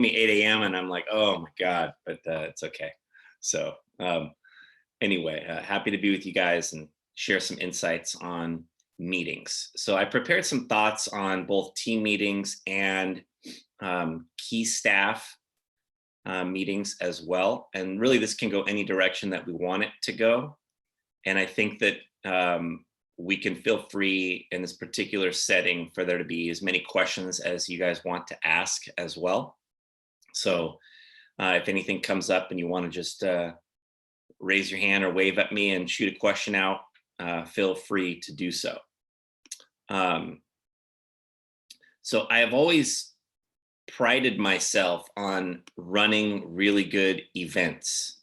me 8 a.m. and I'm like, oh my God, but it's okay. So anyway, happy to be with you guys and share some insights on meetings. So I prepared some thoughts on both team meetings and key staff meetings as well. And really this can go any direction that we want it to go. And I think that we can feel free in this particular setting for there to be as many questions as you guys want to ask as well. So if anything comes up and you want to just raise your hand or wave at me and shoot a question out, feel free to do so. So I have always prided myself on running really good events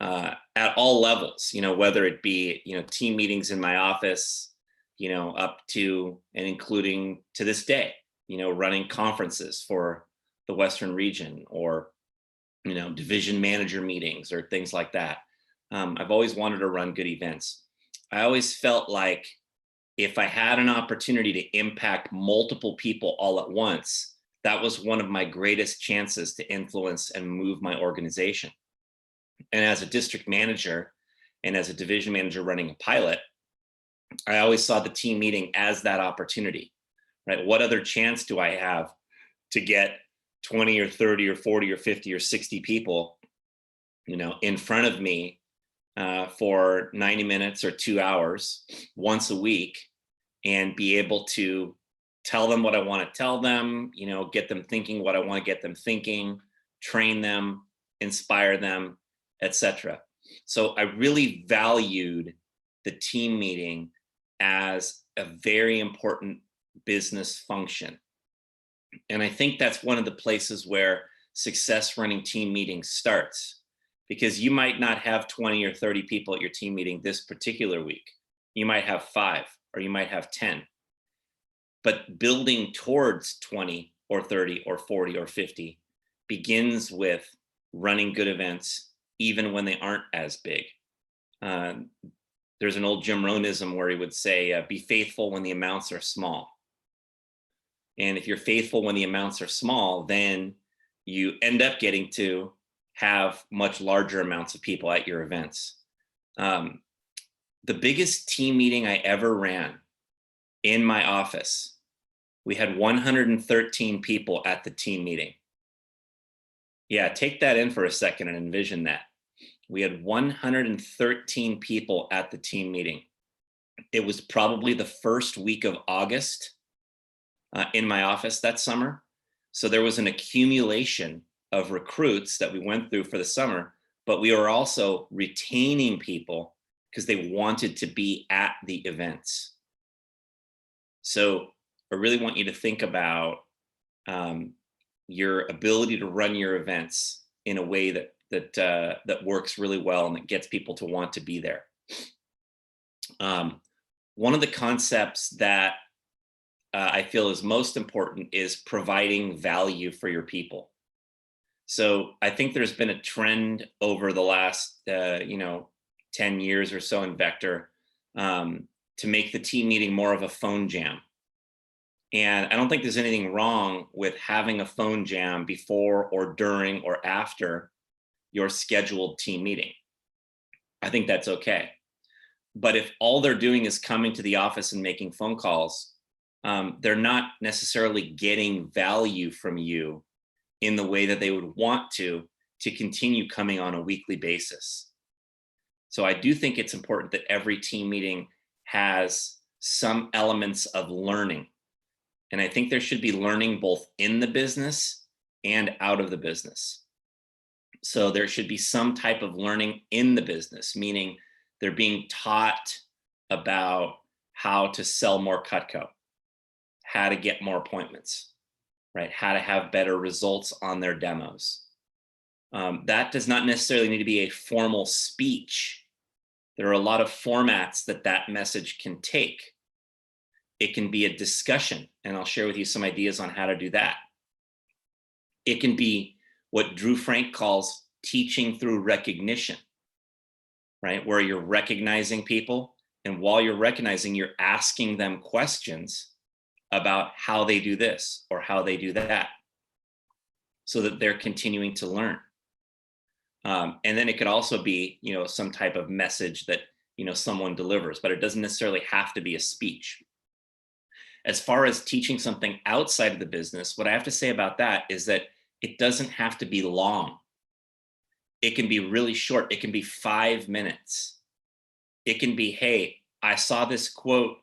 at all levels, whether it be, team meetings in my office, up to and including to this day, running conferences for the Western region or, division manager meetings or things like that. I've always wanted to run good events. I always felt like if I had an opportunity to impact multiple people all at once, that was one of my greatest chances to influence and move my organization. And as a district manager and as a division manager running a pilot, I always saw the team meeting as that opportunity, right? What other chance do I have to get 20 or 30 or 40 or 50 or 60 people, in front of me for 90 minutes or 2 hours once a week and be able to tell them what I want to tell them, get them thinking what I want to get them thinking, train them, inspire them, etc. So I really valued the team meeting as a very important business function. And I think that's one of the places where success running team meetings starts, because you might not have 20 or 30 people at your team meeting this particular week. You might have 5 or you might have 10. But building towards 20 or 30 or 40 or 50 begins with running good events, even when they aren't as big. There's an old Jim Rohnism where he would say, be faithful when the amounts are small. And if you're faithful when the amounts are small, then you end up getting to have much larger amounts of people at your events. The biggest team meeting I ever ran in my office, we had 113 people at the team meeting. Yeah, take that in for a second and envision that. We had 113 people at the team meeting. It was probably the first week of August in my office that summer. So there was an accumulation of recruits that we went through for the summer, but we were also retaining people because they wanted to be at the events. So I really want you to think about your ability to run your events in a way that works really well and that gets people to want to be there. One of the concepts that I feel is most important is providing value for your people. So I think there's been a trend over the last 10 years or so in Vector to make the team meeting more of a phone jam. And I don't think there's anything wrong with having a phone jam before or during or after your scheduled team meeting. I think that's okay. But if all they're doing is coming to the office and making phone calls, they're not necessarily getting value from you in the way that they would want to continue coming on a weekly basis. So I do think it's important that every team meeting has some elements of learning. And I think there should be learning both in the business and out of the business. So there should be some type of learning in the business, meaning they're being taught about how to sell more Cutco, how to get more appointments, right? How to have better results on their demos. That does not necessarily need to be a formal speech. There are a lot of formats that message can take. It can be a discussion, and I'll share with you some ideas on how to do that. It can be what Drew Frank calls teaching through recognition, right? Where you're recognizing people, and while you're recognizing, you're asking them questions about how they do this or how they do that. so that they're continuing to learn. And then it could also be, some type of message that, someone delivers, but it doesn't necessarily have to be a speech. As far as teaching something outside of the business, what I have to say about that is that it doesn't have to be long. It can be really short. It can be 5 minutes. It can be, hey, I saw this quote,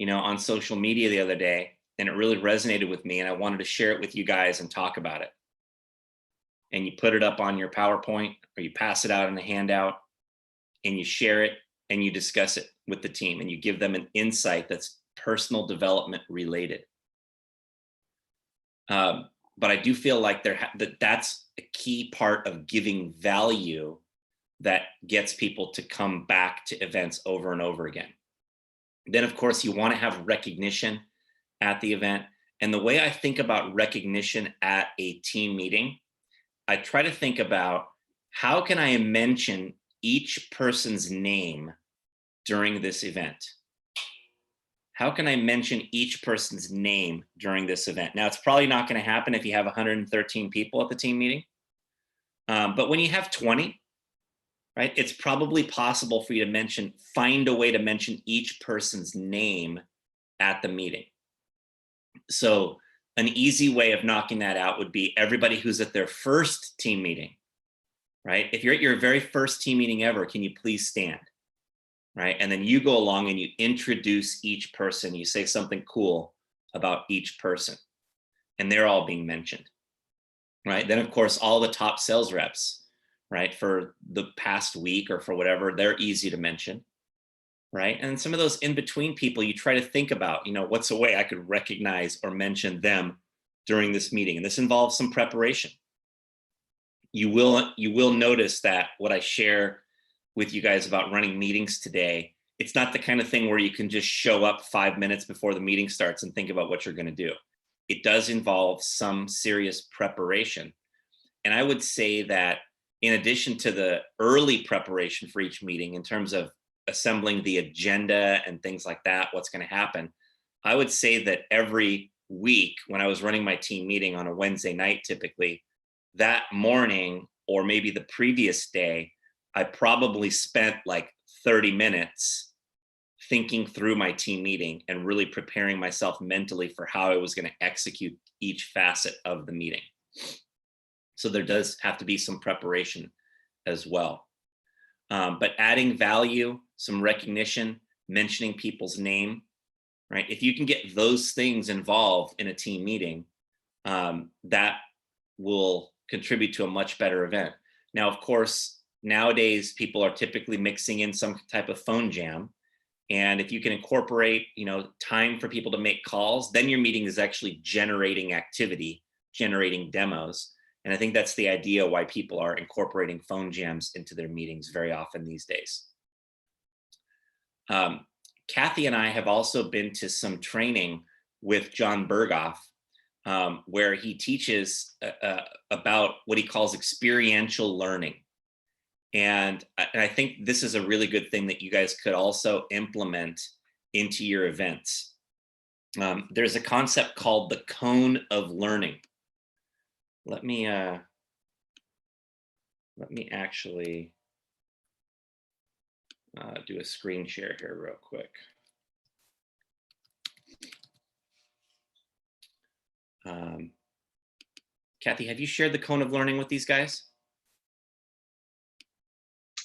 on social media the other day, and it really resonated with me, and I wanted to share it with you guys and talk about it. And you put it up on your PowerPoint, or you pass it out in a handout, and you share it, and you discuss it with the team, and you give them an insight that's personal development related. But I do feel like that's a key part of giving value that gets people to come back to events over and over again. Then, of course, you want to have recognition at the event. And the way I think about recognition at a team meeting, I try to think about, how can I mention each person's name during this event? How can I mention each person's name during this event? Now, it's probably not going to happen if you have 113 people at the team meeting. But when you have 20, right, it's probably possible for you to find a way to mention each person's name at the meeting. So an easy way of knocking that out would be everybody who's at their first team meeting, right? If you're at your very first team meeting ever, can you please stand? Right? And then you go along and you introduce each person. You say something cool about each person, and they're all being mentioned, right? Then, of course, all the top sales reps, right, for the past week or for whatever, they're easy to mention, right? And some of those in-between people, you try to think about, what's a way I could recognize or mention them during this meeting? And this involves some preparation. You will notice that what I share with you guys about running meetings today, it's not the kind of thing where you can just show up 5 minutes before the meeting starts and think about what you're going to do. It does involve some serious preparation. And I would say that in addition to the early preparation for each meeting, in terms of assembling the agenda and things like that, what's going to happen, I would say that every week when I was running my team meeting on a Wednesday night, typically, that morning or maybe the previous day, I probably spent like 30 minutes thinking through my team meeting and really preparing myself mentally for how I was going to execute each facet of the meeting. So there does have to be some preparation as well. But adding value, some recognition, mentioning people's name, right? If you can get those things involved in a team meeting, that will contribute to a much better event. Now, of course, nowadays, people are typically mixing in some type of phone jam. And if you can incorporate, time for people to make calls, then your meeting is actually generating activity, generating demos. And I think that's the idea why people are incorporating phone jams into their meetings very often these days. Kathy and I have also been to some training with John Berghoff, where he teaches about what he calls experiential learning. And I think this is a really good thing that you guys could also implement into your events. There's a concept called the cone of learning. Let me actually do a screen share here real quick. Kathy, have you shared the cone of learning with these guys?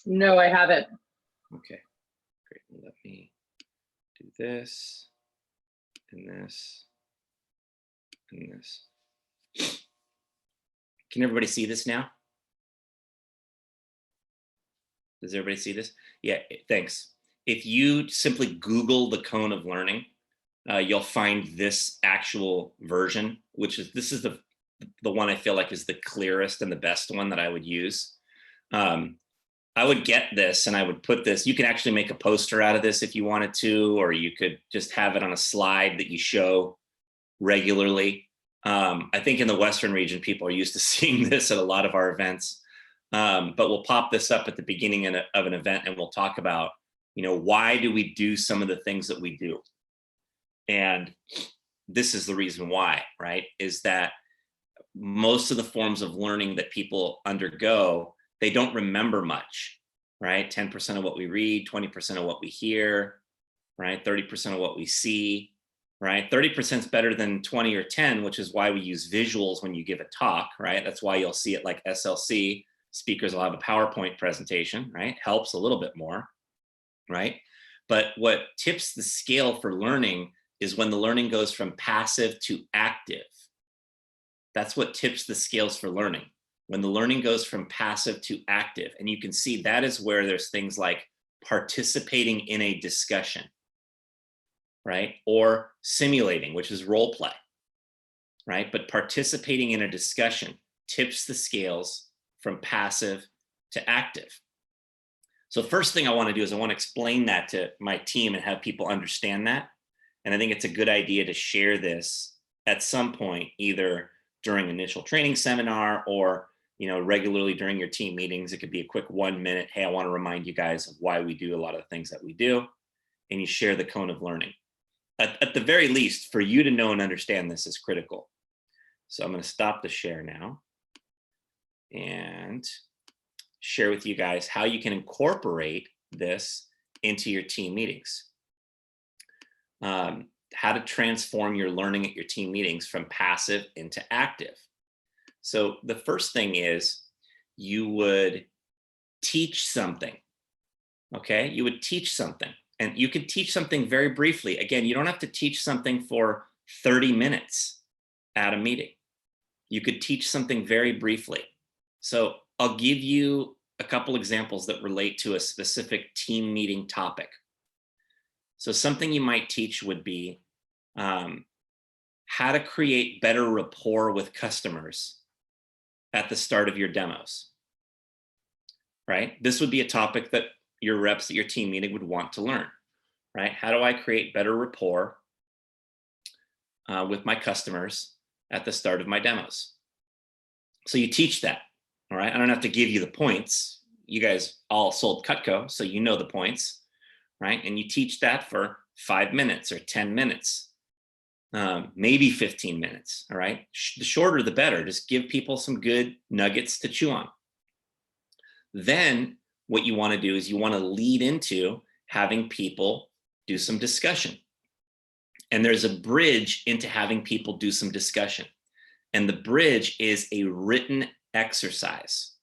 No, I haven't. Okay, great. Let me do this and this and this. Can everybody see this now? Does everybody see this? Yeah, thanks. If you simply Google the cone of learning, you'll find this actual version, this is the one I feel like is the clearest and the best one that I would use. I would get this and I would put this, you can actually make a poster out of this if you wanted to, or you could just have it on a slide that you show regularly. I think in the Western region, people are used to seeing this at a lot of our events. But we'll pop this up at the beginning of an event and we'll talk about, why do we do some of the things that we do? And this is the reason why, right? Is that most of the forms of learning that people undergo, they don't remember much, right? 10% of what we read, 20% of what we hear, right? 30% of what we see, right? 30% is better than 20 or 10, which is why we use visuals when you give a talk, right? That's why you'll see it like SLC. Speakers will have a PowerPoint presentation, right? Helps a little bit more, right? But what tips the scale for learning is when the learning goes from passive to active. That's what tips the scales for learning. When the learning goes from passive to active. And you can see that is where there's things like participating in a discussion, right? Or simulating, which is role play, right? But participating in a discussion tips the scales from passive to active. So first thing I want to do is I want to explain that to my team and have people understand that. And I think it's a good idea to share this at some point, either during initial training seminar or regularly during your team meetings. It could be a quick 1 minute. Hey, I want to remind you guys of why we do a lot of the things that we do. And you share the cone of learning. At the very least, for you to know and understand this is critical. So I'm going to stop the share now and share with you guys how you can incorporate this into your team meetings. How to transform your learning at your team meetings from passive into active. So the first thing is you would teach something, okay? You would teach something, and you could teach something very briefly. Again, you don't have to teach something for 30 minutes at a meeting. You could teach something very briefly. So I'll give you a couple examples that relate to a specific team meeting topic. So something you might teach would be how to create better rapport with customers at the start of your demos, right? This would be a topic that your reps at your team meeting would want to learn, right? How do I create better rapport with my customers at the start of my demos? So you teach that, all right? I don't have to give you the points. You guys all sold Cutco, so you know the points, right? And you teach that for 5 minutes or 10 minutes, maybe 15 minutes, all right? The shorter, the better. Just give people some good nuggets to chew on. Then what you want to do is you want to lead into having people do some discussion. And there's a bridge into having people do some discussion. And the bridge is a written exercise.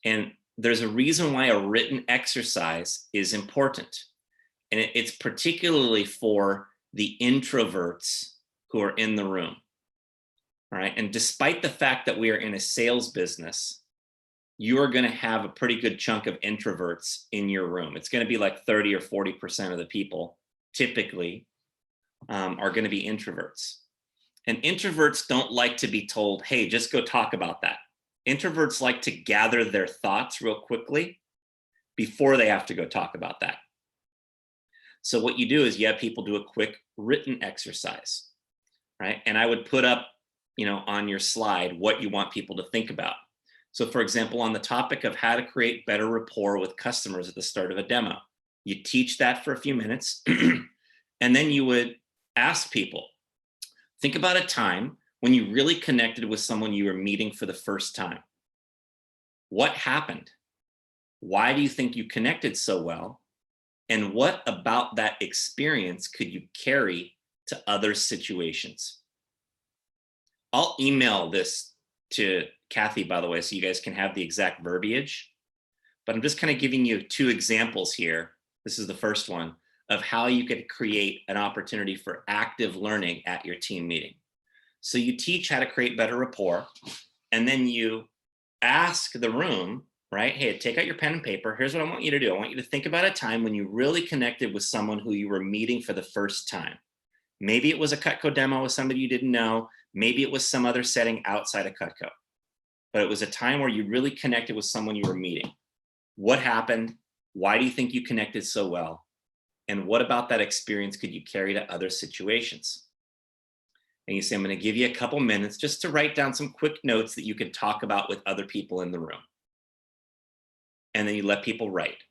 And there's a reason why a written exercise is important. And it's particularly for the introverts who are in the room. All right. And despite the fact that we are in a sales business, you are going to have a pretty good chunk of introverts in your room. It's going to be like 30 or 40% of the people typically are going to be introverts. And introverts don't like to be told, hey, just go talk about that. Introverts like to gather their thoughts real quickly before they have to go talk about that. So what you do is you have people do a quick written exercise, right? And I would put up, on your slide what you want people to think about. So for example, on the topic of how to create better rapport with customers at the start of a demo, you teach that for a few minutes, and then you would ask people, think about a time when you really connected with someone you were meeting for the first time. What happened? Why do you think you connected so well? And what about that experience could you carry to other situations? I'll email this to Kathy, by the way, so you guys can have the exact verbiage. But I'm just kind of giving you 2 examples here. This is the first one of how you could create an opportunity for active learning at your team meeting. So you teach how to create better rapport, and then you ask the room, right? Hey, take out your pen and paper. Here's what I want you to do. I want you to think about a time when you really connected with someone who you were meeting for the first time. Maybe it was a Cutco demo with somebody you didn't know. Maybe it was some other setting outside of Cutco. But it was a time where you really connected with someone you were meeting. What happened? Why do you think you connected so well? And what about that experience could you carry to other situations? And you say, I'm going to give you a couple minutes just to write down some quick notes that you can talk about with other people in the room. And then you let people write,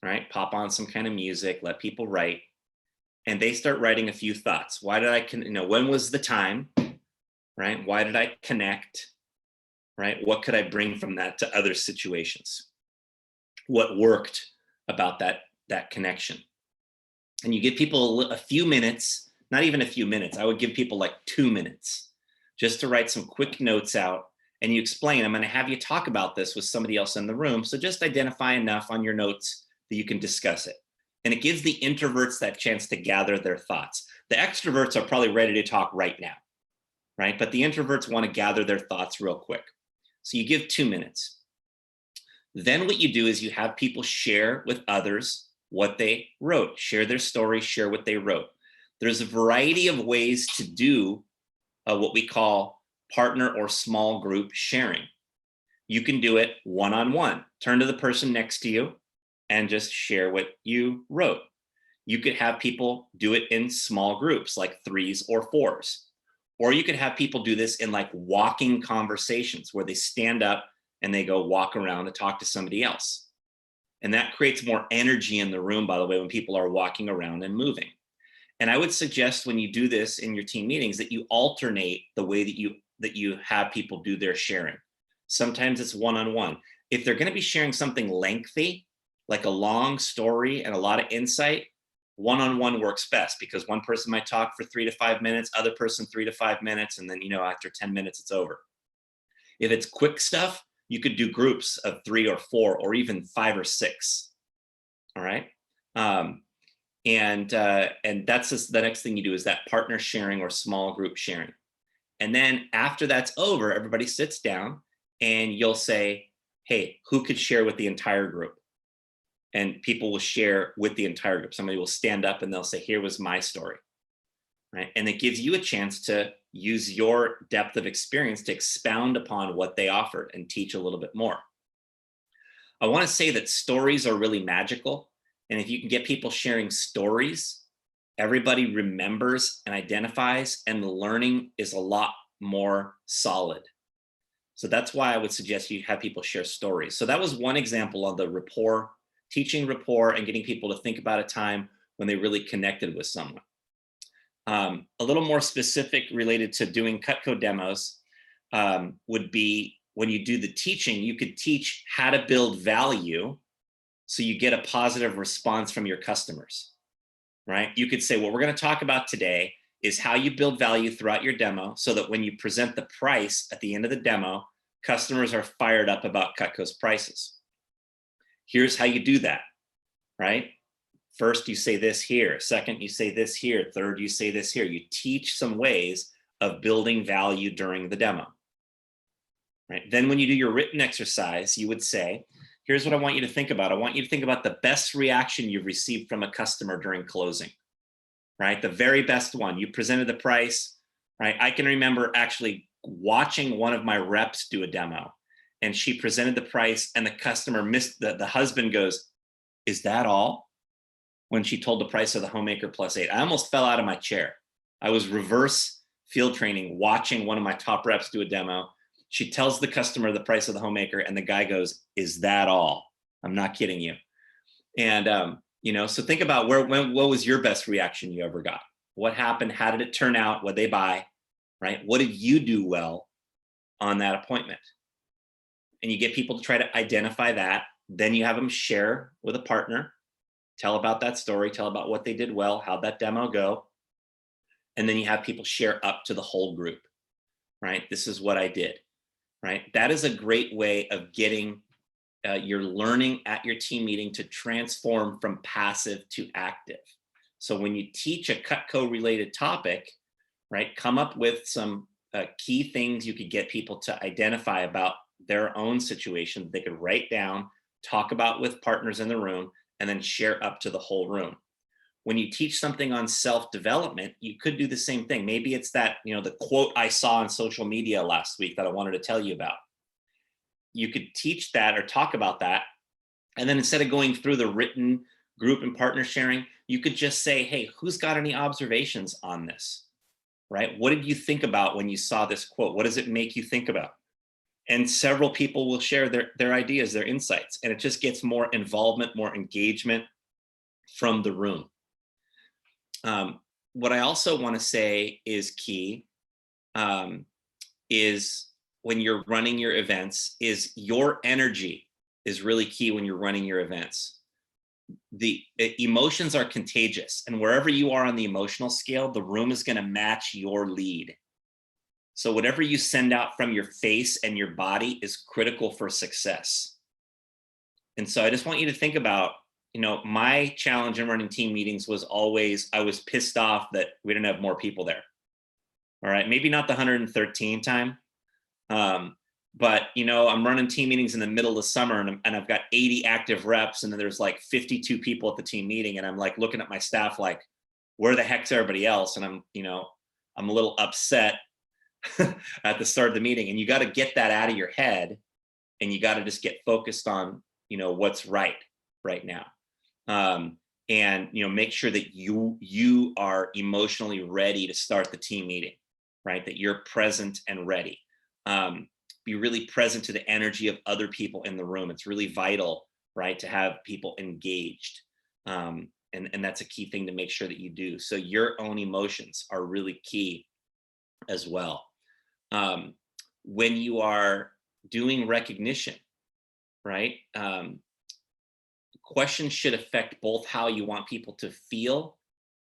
right? Pop on some kind of music, let people write. And they start writing a few thoughts. Why did I, when was the time? right? Why did I connect, right? What could I bring from that to other situations? What worked about that connection? And you give people a few minutes, not even a few minutes. I would give people like 2 minutes just to write some quick notes out. And you explain, I'm going to have you talk about this with somebody else in the room. So just identify enough on your notes that you can discuss it. And it gives the introverts that chance to gather their thoughts. The extroverts are probably ready to talk right now, right? But the introverts want to gather their thoughts real quick. So you give 2 minutes. Then what you do is you have people share with others what they wrote, share their story, share what they wrote. There's a variety of ways to do what we call partner or small group sharing. You can do it one-on-one. Turn to the person next to you and just share what you wrote. You could have people do it in small groups, like 3s or 4s. Or you could have people do this in like walking conversations where they stand up and they go walk around to talk to somebody else. And that creates more energy in the room, by the way, when people are walking around and moving. And I would suggest when you do this in your team meetings that you alternate the way that you have people do their sharing. Sometimes it's one-on-one. If they're going to be sharing something lengthy, like a long story and a lot of insight, one-on-one works best because one person might talk for 3 to 5 minutes, other person 3 to 5 minutes, and then after 10 minutes it's over. If it's quick stuff, you could do groups of 3 or 4 or even 5 or 6. All right. And that's just the next thing you do is that partner sharing or small group sharing. And then after that's over, everybody sits down and you'll say, hey, who could share with the entire group? And people will share with the entire group. Somebody will stand up and they'll say, here was my story. Right. And it gives you a chance to use your depth of experience to expound upon what they offered and teach a little bit more. I want to say that stories are really magical. And if you can get people sharing stories, everybody remembers and identifies, and the learning is a lot more solid. So that's why I would suggest you have people share stories. So that was one example of the rapport, teaching rapport and getting people to think about a time when they really connected with someone. A little more specific related to doing Cutco demos would be when you do the teaching, you could teach how to build value so you get a positive response from your customers, right? You could say, what we're going to talk about today is how you build value throughout your demo so that when you present the price at the end of the demo, customers are fired up about Cutco's prices. Here's how you do that, right? First, you say this here. Second, you say this here. Third, you say this here. You teach some ways of building value during the demo. Right? Then when you do your written exercise, you would say, here's what I want you to think about. I want you to think about the best reaction you've received from a customer during closing, right? The very best one. You presented the price, right? I can remember actually watching one of my reps do a demo, and she presented the price and the customer missed, the husband goes, is that all? When she told the price of the Homemaker Plus 8. I almost fell out of my chair. I was reverse field training, watching one of my top reps do a demo. She tells the customer the price of the Homemaker, and the guy goes, is that all? I'm not kidding you. And, so think about what was your best reaction you ever got? What happened? How did it turn out? What they buy, right? What did you do well on that appointment? And you get people to try to identify that. Then you have them share with a partner, tell about that story, tell about what they did well, how'd that demo go? And then you have people share up to the whole group, right? This is what I did, right? That is a great way of getting your learning at your team meeting to transform from passive to active. So when you teach a Cutco related topic, right, come up with some key things you could get people to identify about their own situation they could write down, talk about with partners in the room, and then share up to the whole room. When you teach something on self-development, you could do the same thing. Maybe it's that, the quote I saw on social media last week that I wanted to tell you about. You could teach that or talk about that. And then instead of going through the written group and partner sharing, you could just say, hey, who's got any observations on this, right? What did you think about when you saw this quote? What does it make you think about? And several people will share their ideas, their insights, and it just gets more involvement, more engagement from the room. What I also want to say is key is when you're running your events is your energy is really key when you're running your events. The emotions are contagious, and wherever you are on the emotional scale, the room is going to match your lead. So whatever you send out from your face and your body is critical for success. And so I just want you to think about, my challenge in running team meetings was always, I was pissed off that we didn't have more people there. All right, maybe not the 113 time, but I'm running team meetings in the middle of summer, and I've got 80 active reps, and then there's like 52 people at the team meeting, and I'm like looking at my staff like, where the heck's everybody else? And I'm a little upset at the start of the meeting, and you got to get that out of your head, and you got to just get focused on what's right now, and make sure that you are emotionally ready to start the team meeting, right? That you're present and ready. Be really present to the energy of other people in the room. It's really vital, right, to have people engaged. And that's a key thing to make sure that you do. So your own emotions are really key as well. When you are doing recognition, right, questions should affect both how you want people to feel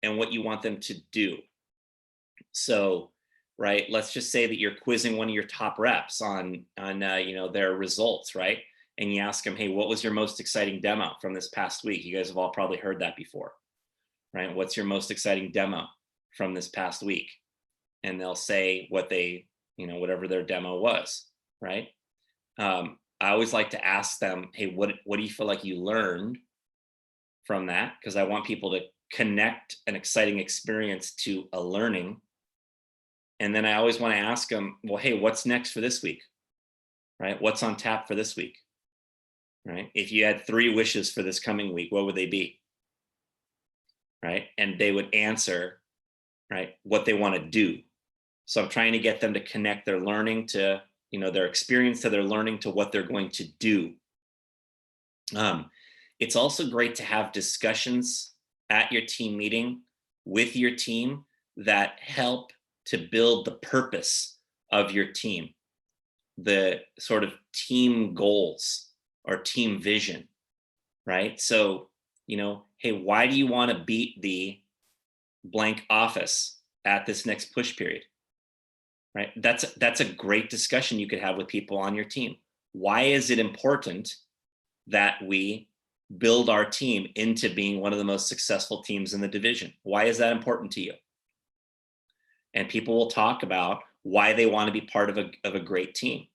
and what you want them to do. So, right, let's just say that you're quizzing one of your top reps on their results, right? And you ask them, hey, what was your most exciting demo from this past week? You guys have all probably heard that before, right? What's your most exciting demo from this past week? And they'll say what they, whatever their demo was, right? I always like to ask them, hey, what do you feel like you learned from that? Because I want people to connect an exciting experience to a learning. And then I always want to ask them, well, hey, what's next for this week? Right? What's on tap for this week? Right? If you had 3 wishes for this coming week, what would they be? Right? And they would answer, right, what they want to do. So I'm trying to get them to connect their learning to, their experience to their learning to what they're going to do. It's also great to have discussions at your team meeting with your team that help to build the purpose of your team, the sort of team goals or team vision, right? So, hey, why do you want to beat the blank office at this next push period? Right? That's a great discussion you could have with people on your team. Why is it important that we build our team into being one of the most successful teams in the division? Why is that important to you? And people will talk about why they want to be part of a great team.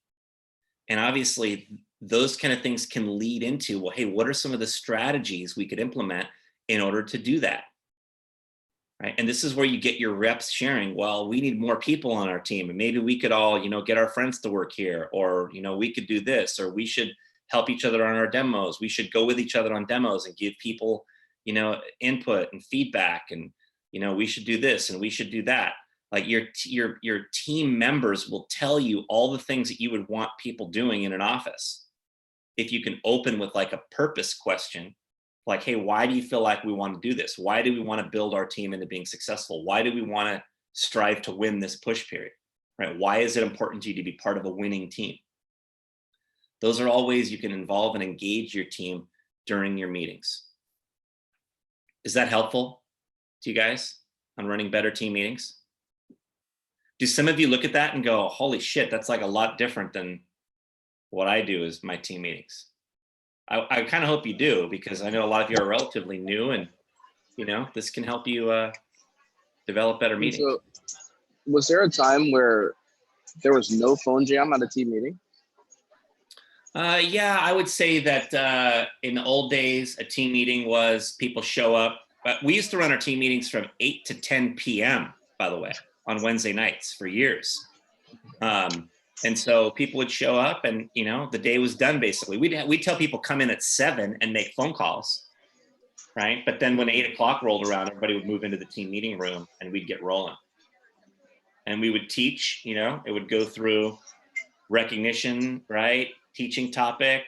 And obviously, those kind of things can lead into, well, hey, what are some of the strategies we could implement in order to do that? Right? And this is where you get your reps sharing, well, we need more people on our team, and maybe we could all, get our friends to work here, or, we could do this, or we should help each other on our demos. We should go with each other on demos and give people, input and feedback, and, we should do this and we should do that. Like your team members will tell you all the things that you would want people doing in an office. If you can open with like a purpose question, like, hey, why do you feel like we want to do this? Why do we want to build our team into being successful? Why do we want to strive to win this push period? Right? Why is it important to you to be part of a winning team? Those are all ways you can involve and engage your team during your meetings. Is that helpful to you guys on running better team meetings? Do some of you look at that and go, holy shit, that's like a lot different than what I do as my team meetings? I kind of hope you do, because I know a lot of you are relatively new, and this can help you develop better meetings. So, was there a time where there was no phone jam at a team meeting? Yeah, I would say that in the old days, a team meeting was people show up. But we used to run our team meetings from 8 to 10 p.m., by the way, on Wednesday nights for years. And so people would show up, and the day was done. Basically, we'd tell people come in at 7 and make phone calls, right? But then when 8 o'clock rolled around, everybody would move into the team meeting room, and we'd get rolling. And we would teach. It would go through recognition, right? Teaching topic,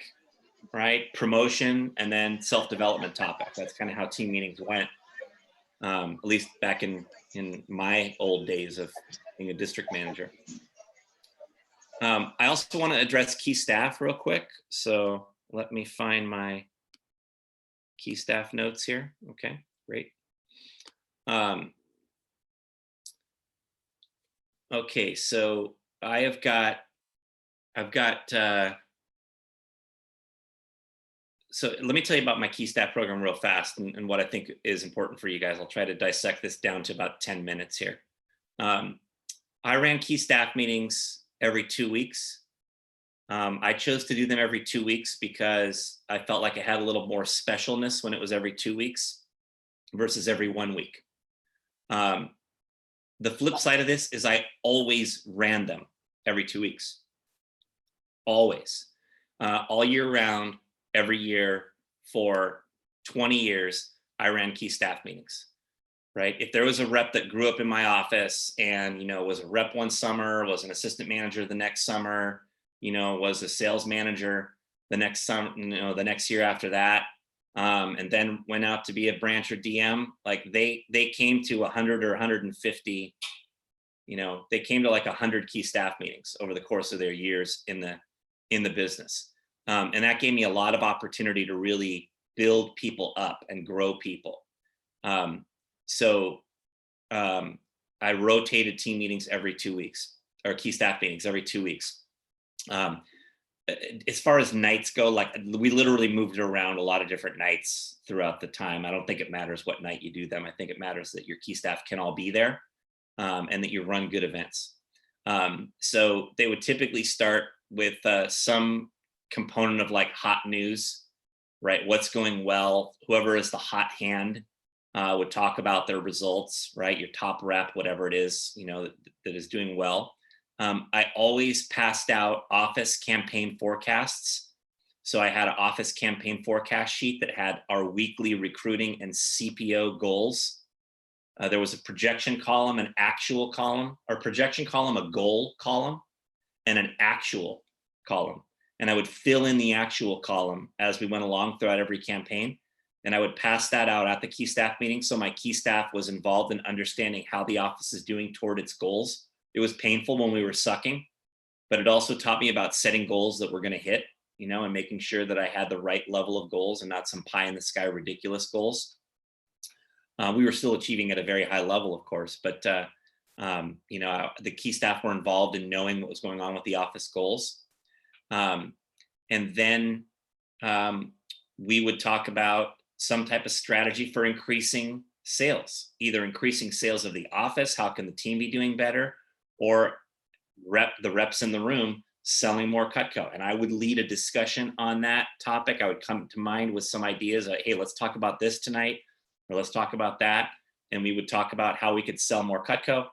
right? Promotion, and then self-development topic. That's kind of how team meetings went. At least back in my old days of being a district manager. I also want to address key staff real quick. So let me find my key staff notes here. Okay, great. Um, okay, so I've got, so let me tell you about my key staff program real fast and what I think is important for you guys. I'll try to dissect this down to about 10 minutes here. Um, I ran key staff meetings every 2 weeks. I chose to do them every 2 weeks because I felt like I had a little more specialness when it was every 2 weeks versus every 1 week. The flip side of this is I always ran them every 2 weeks, always, all year round, every year for 20 years, I ran key staff meetings. Right? If there was a rep that grew up in my office and, was a rep one summer, was an assistant manager the next summer, was a sales manager the next summer, the next year after that, and then went out to be a branch or DM, like they came to 100 or 150, they came to like 100 key staff meetings over the course of their years in the business. And that gave me a lot of opportunity to really build people up and grow people. So I rotated team meetings every 2 weeks, or key staff meetings every 2 weeks. As far as nights go, like we literally moved it around a lot of different nights throughout the time. I don't think it matters what night you do them. I think it matters that your key staff can all be there, and that you run good events. So they would typically start with some component of like hot news, right? What's going well, whoever is the hot hand would talk about their results, right? Your top rep, whatever it is, that is doing well. I always passed out office campaign forecasts. So I had an office campaign forecast sheet that had our weekly recruiting and CPO goals. There was a projection column, an actual column, or projection column, a goal column, and an actual column. And I would fill in the actual column as we went along throughout every campaign. And I would pass that out at the key staff meeting. So my key staff was involved in understanding how the office is doing toward its goals. It was painful when we were sucking, but it also taught me about setting goals that we're going to hit, and making sure that I had the right level of goals and not some pie in the sky ridiculous goals. We were still achieving at a very high level, of course, but the key staff were involved in knowing what was going on with the office goals. And then we would talk about some type of strategy for increasing sales, either increasing sales of the office, how can the team be doing better, or the reps in the room selling more Cutco. And I would lead a discussion on that topic. I would come to mind with some ideas like, hey, let's talk about this tonight, or let's talk about that. And we would talk about how we could sell more Cutco.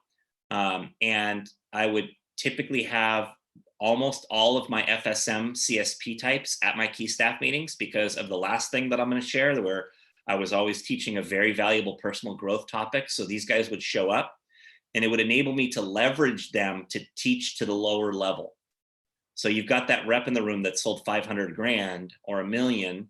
And I would typically have almost all of my FSM CSP types at my key staff meetings because of the last thing that I'm going to share, where I was always teaching a very valuable personal growth topic. So these guys would show up and it would enable me to leverage them to teach to the lower level. So you've got that rep in the room that sold 500 grand or $1 million,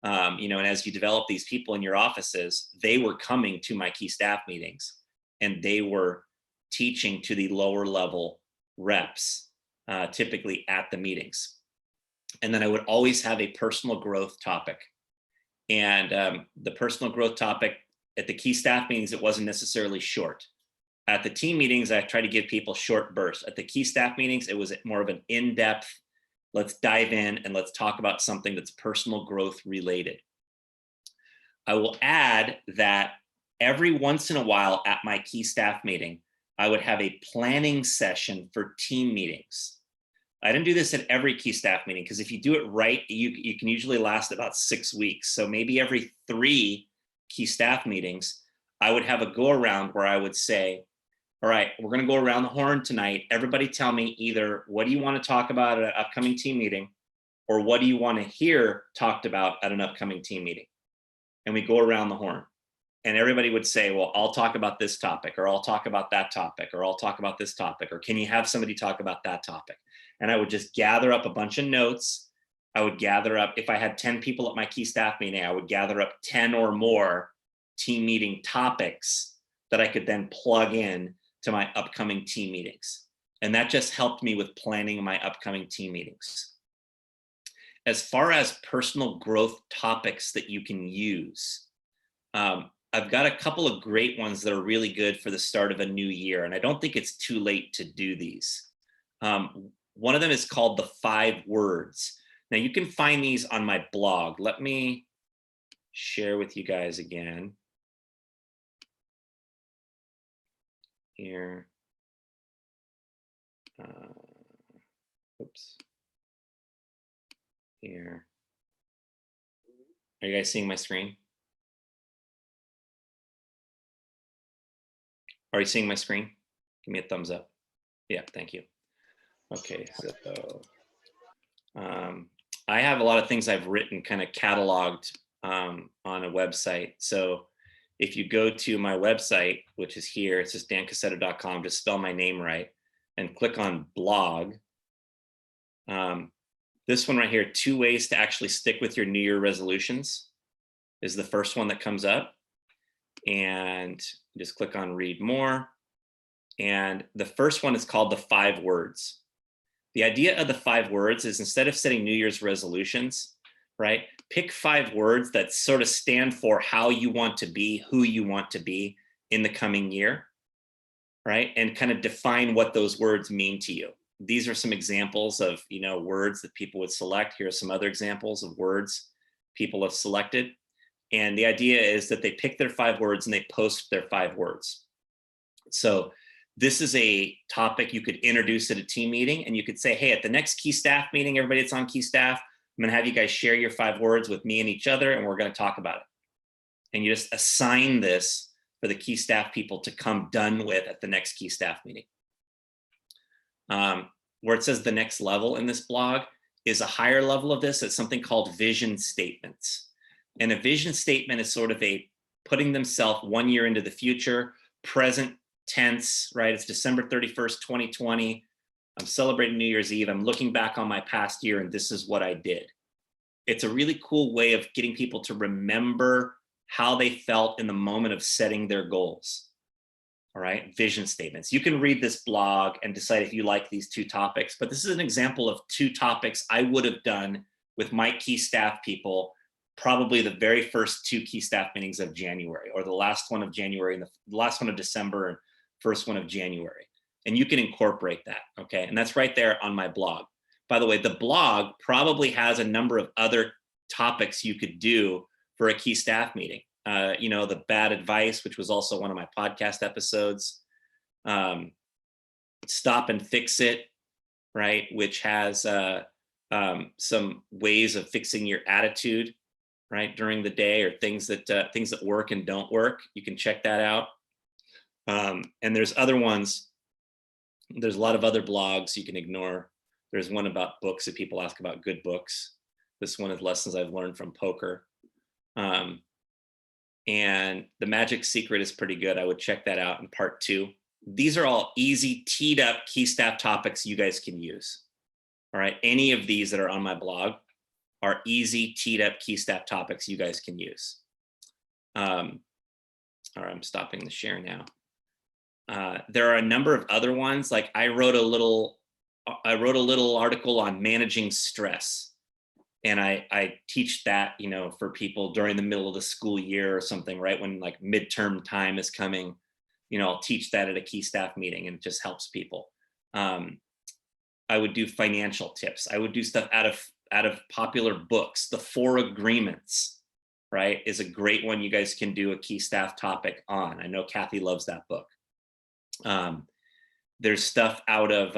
and as you develop these people in your offices, they were coming to my key staff meetings and they were teaching to the lower level reps, typically at the meetings. And then I would always have a personal growth topic. And the personal growth topic at the key staff meetings, it wasn't necessarily short. At the team meetings, I try to give people short bursts. At the key staff meetings, it was more of an in-depth, let's dive in and let's talk about something that's personal growth related. I will add that every once in a while at my key staff meeting, I would have a planning session for team meetings. I didn't do this at every key staff meeting because if you do it right, you can usually last about 6 weeks. So maybe every 3 key staff meetings, I would have a go around where I would say, all right, we're going to go around the horn tonight. Everybody tell me either what do you want to talk about at an upcoming team meeting, or what do you want to hear talked about at an upcoming team meeting? And we go around the horn. And everybody would say, well, I'll talk about this topic, or I'll talk about that topic, or I'll talk about this topic, or can you have somebody talk about that topic? And I would just gather up a bunch of notes. I would gather up, if I had 10 people at my key staff meeting, I would gather up 10 or more team meeting topics that I could then plug in to my upcoming team meetings. And that just helped me with planning my upcoming team meetings. As far as personal growth topics that you can use, I've got a couple of great ones that are really good for the start of a new year. And I don't think it's too late to do these. One of them is called the 5 words. Now you can find these on my blog. Let me share with you guys again. Here. Oops. Here. Are you guys seeing my screen? Are you seeing my screen? Give me a thumbs up. Yeah, thank you. Okay, so I have a lot of things I've written kind of cataloged on a website. So if you go to my website, which is here, it's just dancasetta.com, just spell my name right, and click on blog. This one right here, 2 ways to actually stick with your New Year resolutions, is the first one that comes up. And just click on read more. And the first one is called the 5 words. The idea of the 5 words is, instead of setting New Year's resolutions, right, pick 5 words that sort of stand for how you want to be, who you want to be in the coming year, right? And kind of define what those words mean to you. These are some examples of, words that people would select. Here are some other examples of words people have selected. And the idea is that they pick their 5 words and they post their 5 words. So this is a topic you could introduce at a team meeting, and you could say, hey, at the next key staff meeting, everybody that's on key staff, I'm gonna have you guys share your 5 words with me and each other, and we're gonna talk about it. And you just assign this for the key staff people to come done with at the next key staff meeting. Where it says the next level in this blog is a higher level of this. It's something called vision statements. And a vision statement is sort of a putting themselves 1 year into the future, present tense, right? It's December 31st, 2020. I'm celebrating New Year's Eve. I'm looking back on my past year, and this is what I did. It's a really cool way of getting people to remember how they felt in the moment of setting their goals. All right, vision statements. You can read this blog and decide if you like these 2 topics, but this is an example of 2 topics I would have done with my key staff people, probably the very first 2 key staff meetings of January, or the last one of January and the last one of December and first one of January. And you can incorporate that, okay? And that's right there on my blog. By the way, the blog probably has a number of other topics you could do for a key staff meeting. The bad advice, which was also one of my podcast episodes. Stop and fix it, right? Which has some ways of fixing your attitude, right, during the day, or things that work and don't work. You can check that out. And there's other ones. There's a lot of other blogs you can ignore. There's one about books that people ask about, good books. This one is lessons I've learned from poker. And the magic secret is pretty good. I would check that out in part 2. These are all easy, teed up key staff topics you guys can use. All right, any of these that are on my blog are easy, teed up key staff topics you guys can use. All right, I'm stopping the share now. There are a number of other ones. Like I wrote a little article on managing stress. And I teach that, for people during the middle of the school year or something, right? When like midterm time is coming, I'll teach that at a key staff meeting, and it just helps people. I would do financial tips. I would do stuff out of popular books. The 4 Agreements, right, is a great one you guys can do a key staff topic on. I know Kathy loves that book. There's stuff out of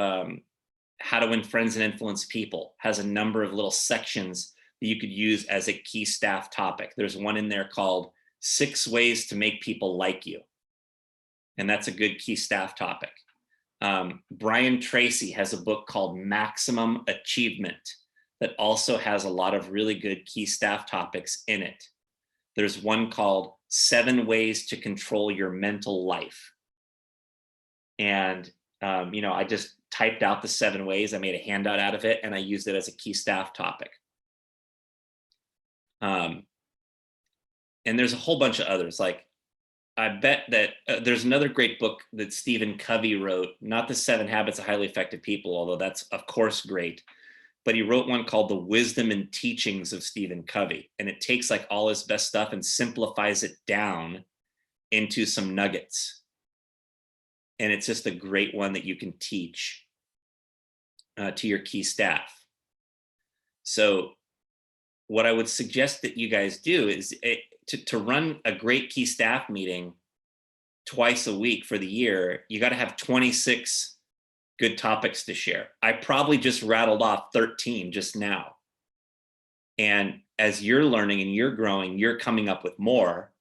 How to Win Friends and Influence People, has a number of little sections that you could use as a key staff topic. There's one in there called 6 Ways to Make People Like You. And that's a good key staff topic. Brian Tracy has a book called Maximum Achievement that also has a lot of really good key staff topics in it. There's one called 7 Ways to Control Your Mental Life. And I just typed out the 7 ways. I made a handout out of it, and I used it as a key staff topic. And there's a whole bunch of others. Like I bet that there's another great book that Stephen Covey wrote, not the 7 Habits of Highly Effective People, although that's of course great, but he wrote one called The Wisdom and Teachings of Stephen Covey. And it takes like all his best stuff and simplifies it down into some nuggets. And it's just a great one that you can teach to your key staff. So what I would suggest that you guys do is to run a great key staff meeting twice a week for the year, you got to have 26 good topics to share. I probably just rattled off 13 just now. And as you're learning and you're growing, you're coming up with more.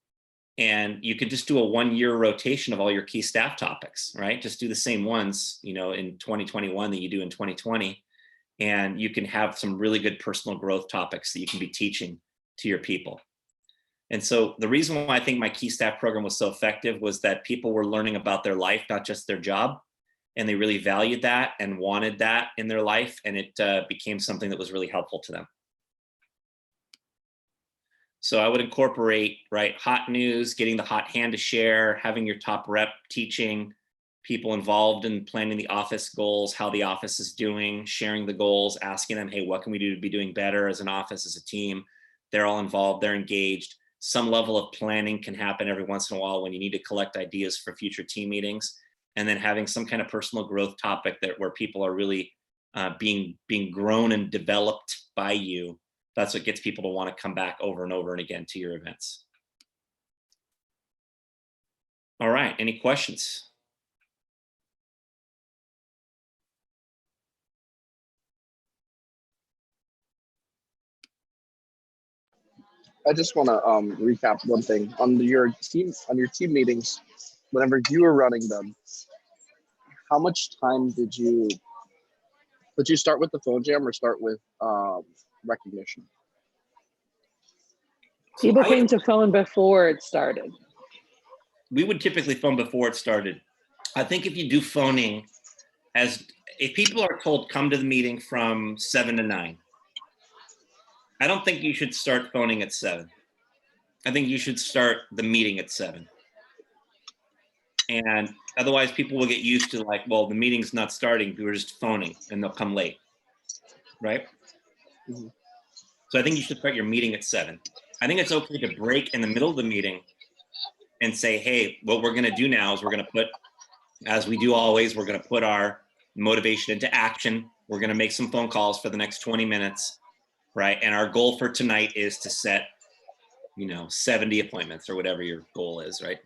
And you could just do a 1-year rotation of all your key staff topics, right? Just do the same ones, in 2021 that you do in 2020. And you can have some really good personal growth topics that you can be teaching to your people. And so the reason why I think my key staff program was so effective was that people were learning about their life, not just their job. And they really valued that and wanted that in their life. And it became something that was really helpful to them. So I would incorporate, right, hot news, getting the hot hand to share, having your top rep teaching, people involved in planning the office goals, how the office is doing, sharing the goals, asking them, hey, what can we do to be doing better as an office, as a team? They're all involved, they're engaged. Some level of planning can happen every once in a while when you need to collect ideas for future team meetings. And then having some kind of personal growth topic where people are really being grown and developed by you. That's what gets people to want to come back over and over and again to your events. All right, any questions? I just want to recap one thing on your team meetings. Whenever you were running them, how much time did you start with the phone jam or start with recognition? People came to phone before it started. We would typically phone before it started. I think if you do phoning, if people are told come to the meeting from 7 to 9, I don't think you should start phoning at 7. I think you should start the meeting at 7. And otherwise people will get used to like, well, the meeting's not starting, we're just phoning and they'll come late, right? Mm-hmm. So I think you should start your meeting at 7. I think it's okay to break in the middle of the meeting and say, hey, what we're gonna do now is we're gonna put, as we do always, we're gonna put our motivation into action. We're gonna make some phone calls for the next 20 minutes, right? And our goal for tonight is to set, 70 appointments or whatever your goal is, right?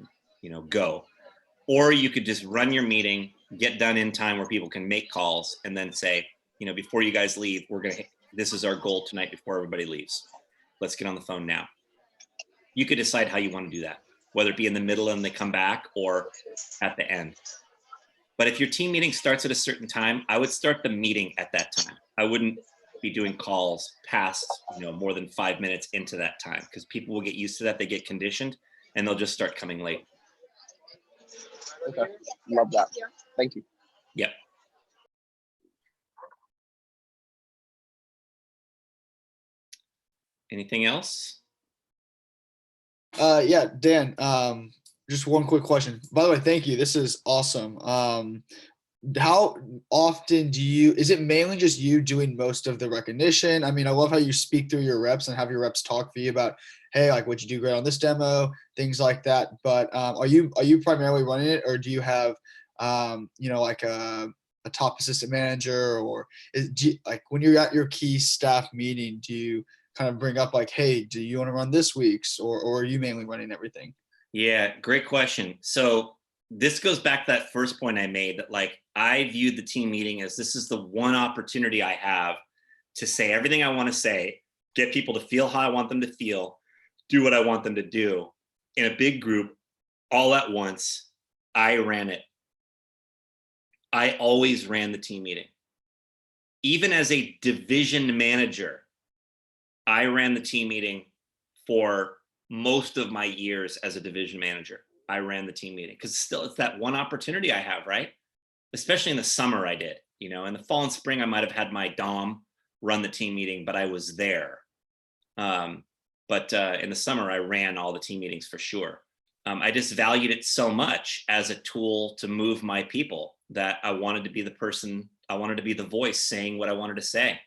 Go. Or you could just run your meeting, get done in time where people can make calls and then say, before you guys leave, this is our goal tonight before everybody leaves. Let's get on the phone now. You could decide how you want to do that, whether it be in the middle and they come back or at the end. But if your team meeting starts at a certain time, I would start the meeting at that time. I wouldn't be doing calls past, more than 5 minutes into that time because people will get used to that. They get conditioned and they'll just start coming late. Okay, love that. Thank you. Yep. Anything else? Yeah, Dan, just one quick question. By the way, thank you. This is awesome. How often is it mainly just you doing most of the recognition? I mean, I love how you speak through your reps and have your reps talk for you about, hey, like what'd you do great on this demo, things like that. But are you primarily running it, or do you have like a top assistant manager, or like when you're at your key staff meeting, do you kind of bring up like, hey, do you want to run this week's, or are you mainly running everything? Yeah, great question. So this goes back to that first point I made, that like I viewed the team meeting as this is the one opportunity I have to say everything I want to say, get people to feel how I want them to feel, do what I want them to do in a big group all at once. I ran it. I always ran the team meeting. Even as a division manager, I ran the team meeting for most of my years as a division manager. I ran the team meeting because still it's that one opportunity I have, right? Especially in the summer I did, in the fall and spring, I might've had my Dom run the team meeting, but I was there. But in the summer I ran all the team meetings for sure. I just valued it so much as a tool to move my people that I wanted to be the person, I wanted to be the voice saying what I wanted to say.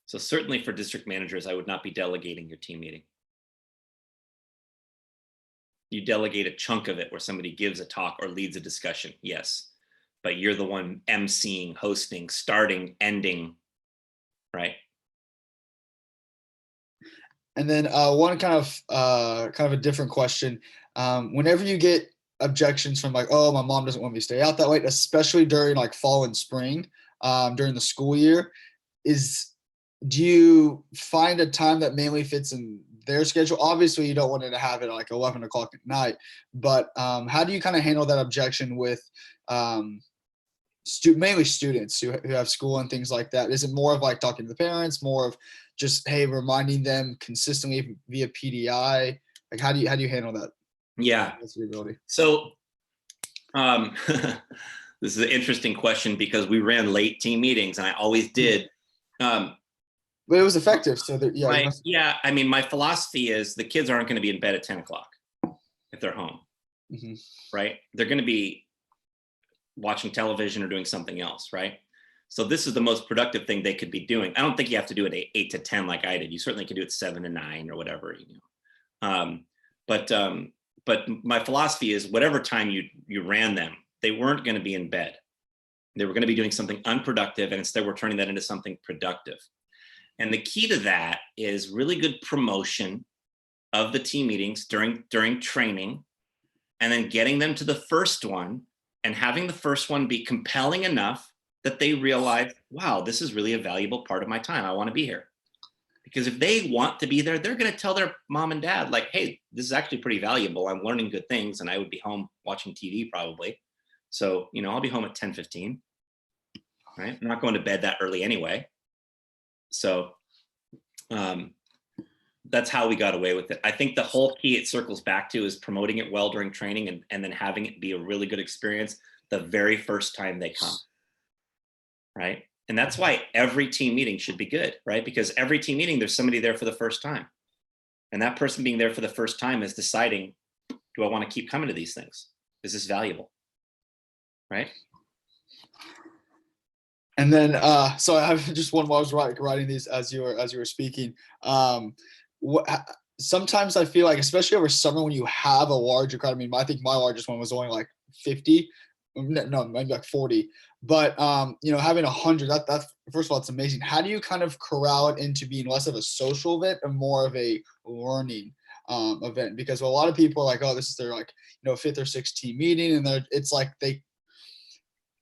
So certainly for district managers, I would not be delegating your team meeting. You delegate a chunk of it where somebody gives a talk or leads a discussion, yes. But you're the one emceeing, hosting, starting, ending, right? And then one kind of a different question. Whenever you get objections from like, oh, my mom doesn't want me to stay out that late, especially during like fall and spring, during the school year, do you find a time that mainly fits in their schedule? Obviously, you don't want it to have it at like 11 o'clock at night, but how do you kind of handle that objection with mainly students who have school and things like that? Is it more of like talking to the parents, more of just, hey, reminding them consistently via PDI? Like, how do you handle that? Yeah. So this is an interesting question because we ran late team meetings and I always did. But it was effective. So that, yeah. I mean, my philosophy is the kids aren't going to be in bed at 10 o'clock if they're home, right? They're going to be watching television or doing something else, right? So this is the most productive thing they could be doing. I don't think you have to do it 8 to 10 like I did. You certainly could do it 7 to 9 or whatever, But my philosophy is whatever time you ran them, they weren't going to be in bed. They were going to be doing something unproductive, and instead we're turning that into something productive. And the key to that is really good promotion of the team meetings during training, and then getting them to the first one and having the first one be compelling enough that they realize, wow, this is really a valuable part of my time. I want to be here. Because if they want to be there, they're going to tell their mom and dad, like, hey, this is actually pretty valuable. I'm learning good things, and I would be home watching TV probably. So, I'll be home at 10:15, right? I'm not going to bed that early anyway. So that's how we got away with it. I think the whole key it circles back to is promoting it well during training and then having it be a really good experience the very first time they come, right? And that's why every team meeting should be good, right? Because every team meeting, there's somebody there for the first time. And that person being there for the first time is deciding, do I want to keep coming to these things? Is this valuable, right? And then, so I have just one while I was writing these as you were speaking. Sometimes I feel like, especially over summer, when you have a larger crowd. I mean, I think my largest one was only like 50. No, maybe like 40. But having 100, that first of all, it's amazing. How do you kind of corral it into being less of a social event and more of a learning event? Because a lot of people are like, oh, this is their like 5th or 6th team meeting, and it's like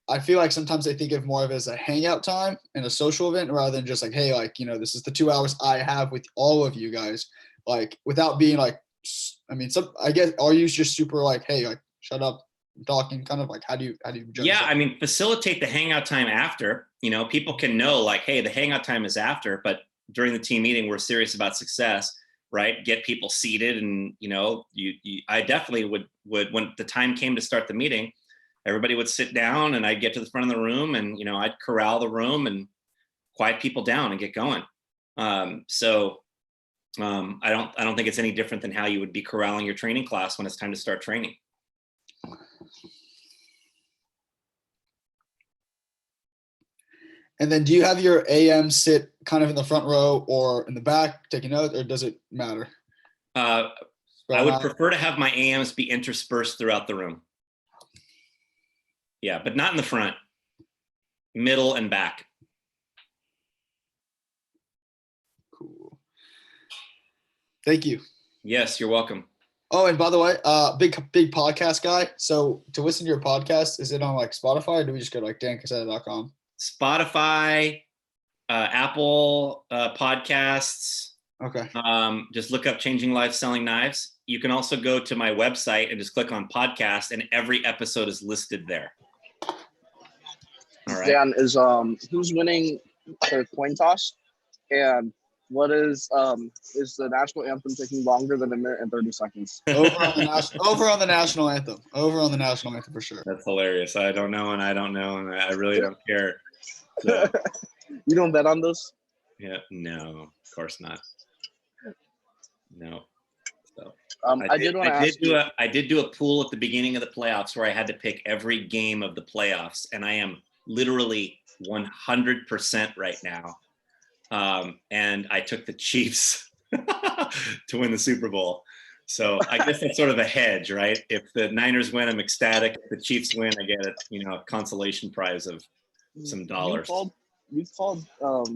I feel like sometimes they think of more of it as a hangout time and a social event rather than just like, hey, like, this is the 2 hours I have with all of you guys, like without being like, I guess, are you just super like, hey, like, shut up, I'm talking, kind of like, how do you yeah, I mean, facilitate the hangout time after, people can know like, hey, the hangout time is after, but during the team meeting, we're serious about success, right? Get people seated. And, I definitely would, when the time came to start the meeting, everybody would sit down and I'd get to the front of the room and, I'd corral the room and quiet people down and get going. I don't think it's any different than how you would be corralling your training class when it's time to start training. And then do you have your AM sit kind of in the front row or in the back taking notes, or does it matter? I would prefer to have my AMs be interspersed throughout the room. Yeah, but not in the front, middle and back. Cool. Thank you. Yes, you're welcome. Oh, and by the way, big podcast guy. So to listen to your podcast, is it on like Spotify, or do we just go to like dancasetta.com? Spotify, Apple Podcasts. Okay. Just look up Changing Lives Selling Knives. You can also go to my website and just click on podcast, and every episode is listed there. All right. Dan, is who's winning the coin toss? And what is the national anthem taking longer than a minute and 30 seconds? Over on the national anthem. Over on the national anthem for sure. That's hilarious. I don't know, and I really don't care. So. You don't bet on those? Yeah, no, of course not. No. So I did want to ask you. I did do a pool at the beginning of the playoffs where I had to pick every game of the playoffs, and I am literally 100% right now. And I took the Chiefs to win the Super Bowl. So I guess that's sort of a hedge, right? If the Niners win, I'm ecstatic. If the Chiefs win, I get a consolation prize of some dollars. You called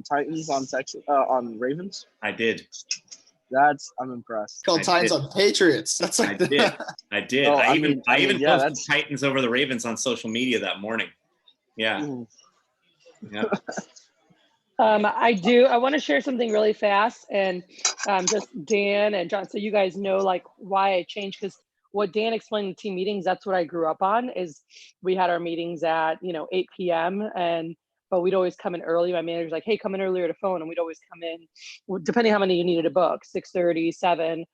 Titans on Texas on Ravens. I did. I'm impressed. Called Titans on Patriots. That's like I did. Oh, I even yeah, posted Titans over the Ravens on social media that morning. Yeah. Ooh. Yeah. I want to share something really fast, and just Dan and John, so you guys know like why I changed, because what Dan explained in team meetings, that's what I grew up on. Is we had our meetings at 8 p.m. but we'd always come in early. My manager's like, hey, come in earlier to phone, and we'd always come in depending how many you needed to book, 6:30, 7.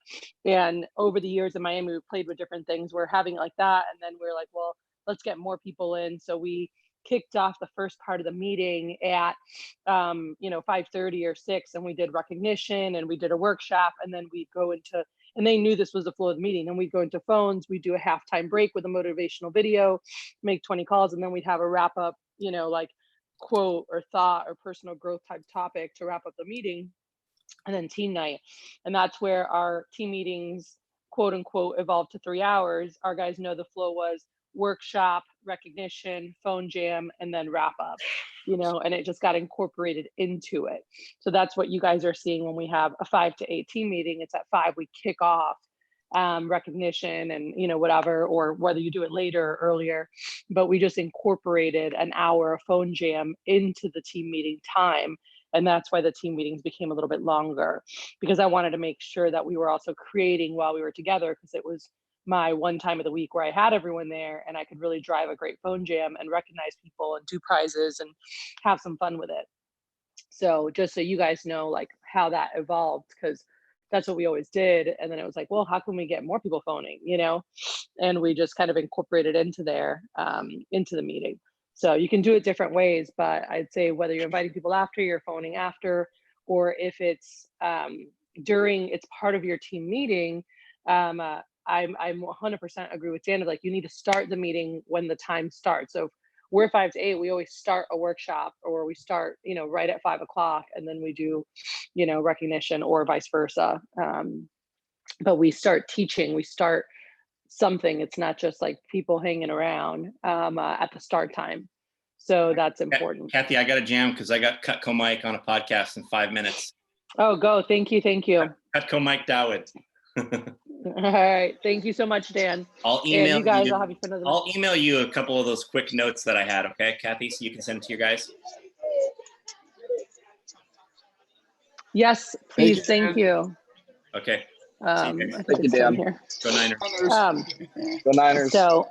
And over the years in Miami, we played with different things. We're having like that, and then we're like, well, let's get more people in. So we kicked off the first part of the meeting at 5:30 or 6, and we did recognition and we did a workshop, and then we'd go into, and they knew this was the flow of the meeting, and we'd go into phones, we'd do a halftime break with a motivational video, make 20 calls, and then we'd have a wrap up, like quote or thought or personal growth type topic to wrap up the meeting, and then team night. And that's where our team meetings, quote unquote, evolved to 3 hours. Our guys know the flow was workshop, recognition, phone jam, and then wrap up, and it just got incorporated into it. So that's what you guys are seeing when we have a 5 to 8 team meeting. It's at 5, we kick off recognition and whatever, or whether you do it later or earlier, but we just incorporated an hour of phone jam into the team meeting time. And that's why the team meetings became a little bit longer, because I wanted to make sure that we were also creating while we were together, because it was my one time of the week where I had everyone there and I could really drive a great phone jam and recognize people and do prizes and have some fun with it. So just so you guys know like how that evolved, because that's what we always did. And then it was like, well, how can we get more people phoning, and we just kind of incorporated into there, into the meeting. So you can do it different ways, but I'd say whether you're inviting people after, you're phoning after, or if it's during, it's part of your team meeting. I'm 100% agree with Dan. Like, you need to start the meeting when the time starts. So if we're 5 to 8, we always start a workshop, or we start, right at 5 o'clock, and then we do, recognition, or vice versa. But we start teaching, we start something. It's not just like people hanging around at the start time. So that's important. Kathy, I got a jam because I got Cutco Mike on a podcast in 5 minutes. Oh, go. Thank you. Cutco Mike Dawid. All right. Thank you so much, Dan. I'll email you guys. I'll have you for another. I'll email you a couple of those quick notes that I had. Okay, Kathy, so you can send it to your guys. Yes, please. Thank you. Okay. Thank you, Dan. Go Niners. Go Niners. So